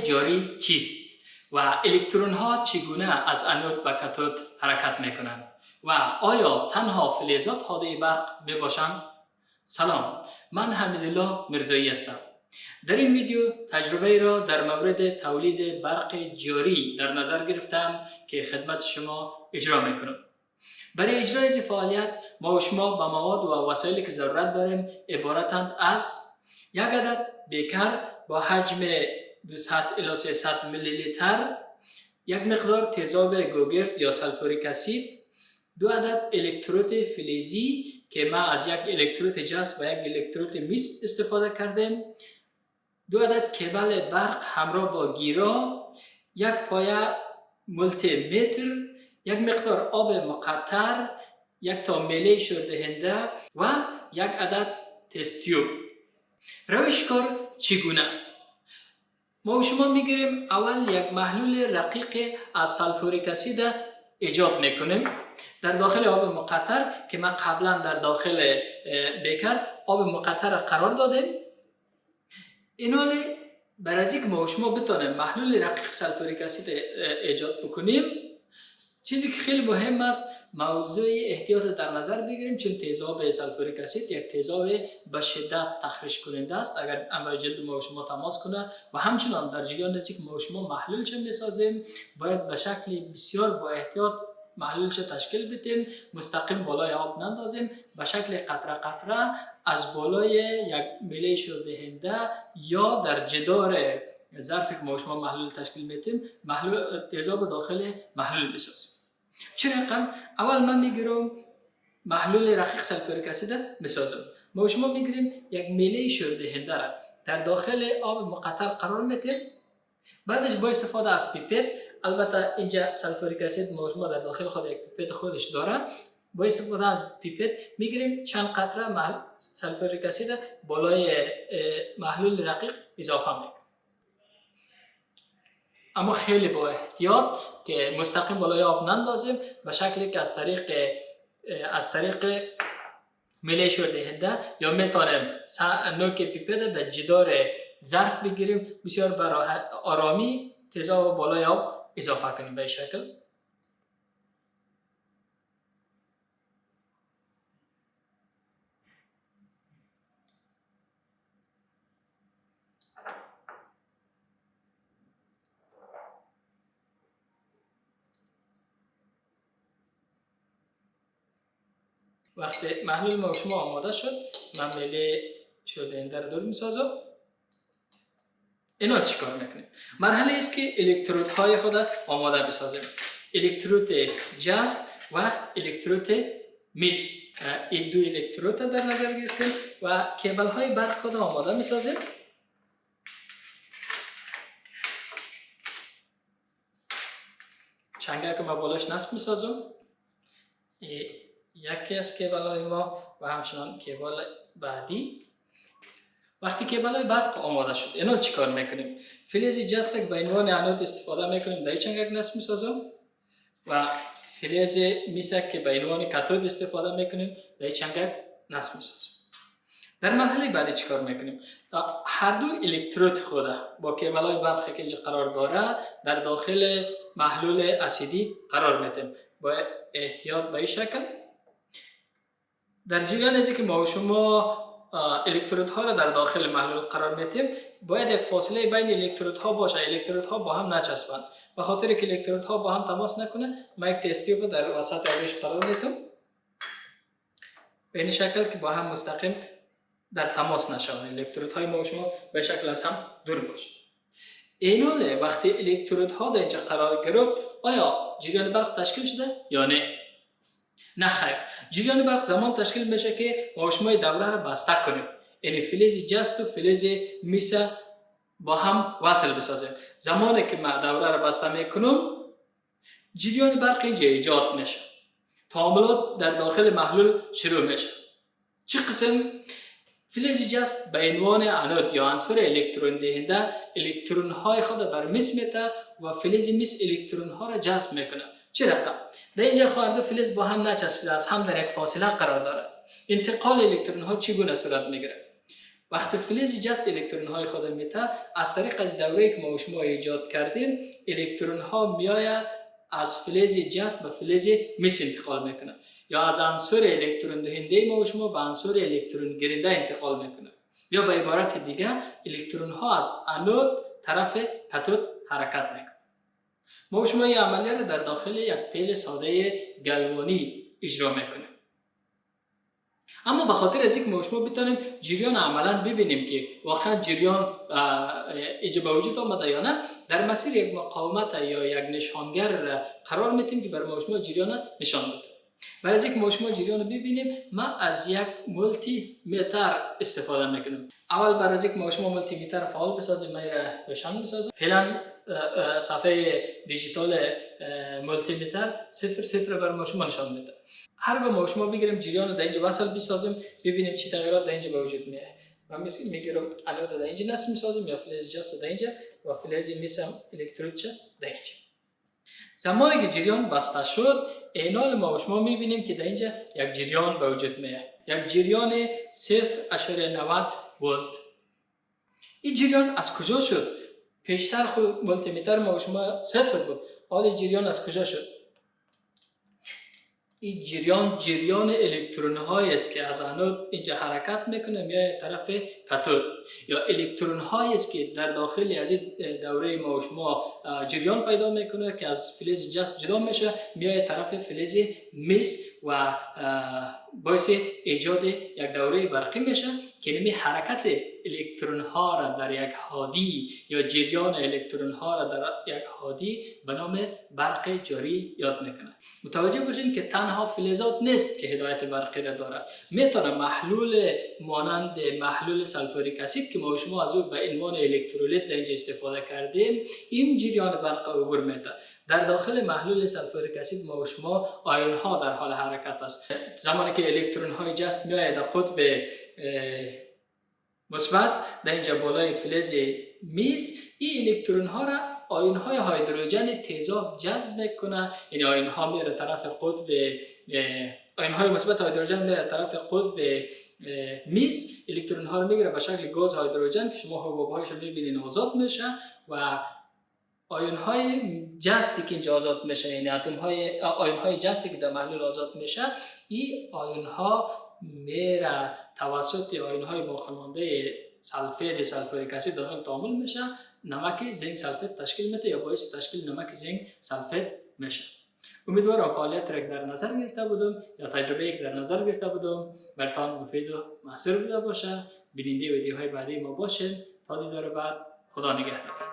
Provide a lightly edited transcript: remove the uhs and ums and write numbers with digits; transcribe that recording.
جاری چیست و الکترون ها چگونه از انود به کاتود حرکت میکنند و آیا تنها فلزات حاده برق می باشند؟ سلام، من حمیدالله مرزایی هستم. در این ویدیو تجربه را در مورد تولید برق جاری در نظر گرفتم که خدمت شما اجرا میکنم. برای اجرای این فعالیت ما و شما به مواد و وسایلی که ضرورت داریم عبارتند از یک عدد بیکر با حجم 200 الی 300 میلی لیتر، یک مقدار تیزاب گوگرد یا سلفوریک اسید، دو عدد الکترود فلزی که ما از یک الکترود جست و یک الکترود میس استفاده کردیم، دو عدد کیبل برق همراه با گیرا، یک پایه مولتی متر، یک مقدار آب مقطر، یک تا میله شوردهنده و یک عدد تست تیوب. روش کار چگونه است؟ ما و شما میگیریم اول یک محلول رقیق از سلفوریک اسید ایجاد میکنیم در داخل آب مقطر که ما قبلا در داخل بیکر آب مقطر قرار دادیم. اینالی برای از اینکه ما و شما بتونیم محلول رقیق سلفوریک اسید ایجاد بکنیم، چیزی که خیلی مهم است موضوع احتیاط در نظر بگیریم، چون تیزاب سلفوریک اسید یک تیزاب به شدت تخریش کننده است اگر امر جلد ما و شما تماس کنه و همچنان در جریان از اینکه ما و شما محلول چه میسازیم باید به شکل بسیار با احتیاط محلول چه تشکیل بدیم، مستقیم بالای آب نندازیم، به شکل قطره قطره از بالای یک میله شوردهنده یا در جدار ظرفی که ما و شما محلول تشکیل میدیم محلول تیزاب داخل محلول بسازیم. چه رقم؟ اول من میگیرم محلول رقیق سلفوریک اسید میسازم. ما و شما میگیریم یک میله شوردهنده را در داخل آب مقطر قرار میدیم. بعدش با استفاده از پیپت، البته اینجا سلفوریک اسید ما و شما در داخل خود یک پیپت خودش داره، با استفاده از پیپت میگیریم چند قطره سلفوریک اسید بالای محلول رقیق اضافه میکنیم. اما خیلی با احتیاط که مستقیم بالای آب نندازیم، به شکلی که از طریق میله شوردهنده یا میتونیم نوک پیپت در جدار ظرف بگیریم، بسیار برای آرامی تیزاب بالای آب اضافه کنیم به این شکل. وقتی محلول ما و شما آماده شد، من میله شوردهنده رو دور میسازم. اینا چیکار میکنیم؟ مرحله است که الکترودهای خود آماده بسازیم. الکترود جست و الکترود میس. این دو الکترود در نظر گرفتیم و کیبل های برق خود آماده میسازیم. چنگه که ما بالاش نصب میسازم. یکی از کیبل های ما و همچنان کیبل بعدی. وقتی کیبل های برق آماده شد، اینا چیکار میکنیم؟ فلز جست به عنوان انود استفاده میکنیم، در چنگک نصب میسازم و فلز میسک که به عنوان کاتود استفاده میکنیم، در چنگک نصب میسازم. در مرحله بعدی چیکار میکنیم؟ هر دو الکترود خود با کیبل های برقی که اینجا قرار داره در داخل محلول اسیدی قرار میدیم. با احتیاط به این شکل در جریان از اینکه ما و شما الکترودها را در داخل محلول قرار میدیم، باید یک فاصله بین الکترودها باشه، الکترودها با هم نچسبند. به خاطر که الکترودها با هم تماس نکنه، ما یک تست تیوب در وسط روش قرار میدم به این شکل که با هم مستقیم در تماس نشوند، الکترودهای ما و شما به شکل از هم دور باشه. ایناله وقتی الکترودها در اینجا قرار گرفت، آیا جریان برق تشکیل شده یا نه؟ نه خیر. جریان برق زمان تشکیل میشه که ما و شما دوره را بسته کنیم، یعنی فلز جست و فلز میس با هم وصل بسازیم. زمانی که ما دوره را بسته میکنم، جریان برق اینجا ایجاد میشه، تعاملات در داخل محلول شروع میشه. چه قسم؟ فلز جست به عنوان انود یا عنصر الکترون دهنده الکترون های خود بر مس میته و فلز مس الکترون ها را جذب میکنه. چه رقم؟ در اینجا هر دو فلز با هم نچسبیده، از هم در یک فاصله قرار داره. انتقال الکترون ها چگونه صورت میگیره؟ وقتی فلز جست الکترون های خود میته، از طریق از دوره‌ای که ما و شما ایجاد کردیم، الکترون ها میآید از فلز جست به فلز مس انتقال میکنه، یا از عنصر الکترون دهنده ما و شما به عنصر الکترون گیرنده انتقال میکنه، یا به عبارت دیگه الکترون ها از انود طرف کاتود حرکت میکنه. ما و شما این عملیه را در داخل یک پیل ساده گلوانی اجرا میکنیم. اما به خاطر از اینکه ما و شما بتونیم جریان عملا ببینیم که واقعا جریان ایجا به وجود آمده یا نه، در مسیر یک مقاومت یا یک نشانگر را قرار میدیم که بر ما و شما جریان نشان بده. برای از اینکه ما و شما جریان رو ببینیم، ما از یک مولتی متر استفاده میکنیم. اول برای از اینکه ما و شما مولتی متر فعال بسازیم، من را روشن بسازم. فعلا صفحه دیجیتال مولتی متر 00 بر ما شما نشان میده. هر بار ما و شما بگیریم جریان در اینجا وصل بسازیم، ببینیم چه تغییرات در اینجا به وجود میاد. من میگیرم انود در اینجا نصب میسازم، یا فلز جست در اینجا و فلز میسم الکترود چه در اینجا. زمانی که جریان بسته شد، اینال ما و شما میبینیم که در اینجا یک جریان به وجود میاد، یک جریان 0.90 ولت. این جریان از کجا شد؟ پیشتر خود مولتی متر ما و شما 0 بود، حالا جریان از کجا شد؟ این جریان الکترون هایی است که از انود اینجا حرکت میکنه میاد طرف کاتود، یا الکترون هایی است که در داخل از این دوره ما و شما جریان پیدا میکنه که از فلز جست جدا میشه میاد طرف فلز مس و باعث ایجاد یک دوره برقی میشه که نمی حرکت الکترون ها را در یک هادی یا جریان الکترون ها را در یک هادی به نام برق جاری یاد میکنه. متوجه باشین که تنها فلزات نیست که هدایت برقی را داره، میتونه محلول مانند محلول سلفوریک اسید که ما و شما از او به عنوان الکترولیت در اینجا استفاده کردیم، این جریان برق عبور میده. در داخل محلول سلفوریک اسید ما و شما آیون ها در حال حرکت است. زمانی که الکترون های جست میآید در قطب مثبت در اینجا بالای فلز میز، این الکترون ها را آیون های هیدروژن تیزاب جذب میکنه. این آیون ها میره طرف قطب آیون های مثبت هیدروژن میره طرف قطب میز، الکترون ها رو میگیره به شکل گاز هیدروژن که شما حباب هایش رو میبینین آزاد میشه، و آیون های جستی که اینجا آزاد میشه، یعنی آیون های جستی که در محلول آزاد میشه، این آیون ها میره توسط آیون های باقی‌مانده سلفوریک اسید داخل تعامل میشه، نمک زنک سلفید تشکیل میده یا باعث تشکیل نمک زنک سلفید میشه. امیدوارم فعالیت را در نظر گرفته بودم یا تجربه که در نظر گرفته بودم براتون مفید و مؤثر بوده باشه. بیننده ویدیوهای بعدی ما باشید. تا دیدار بعد، خدا نگهدار.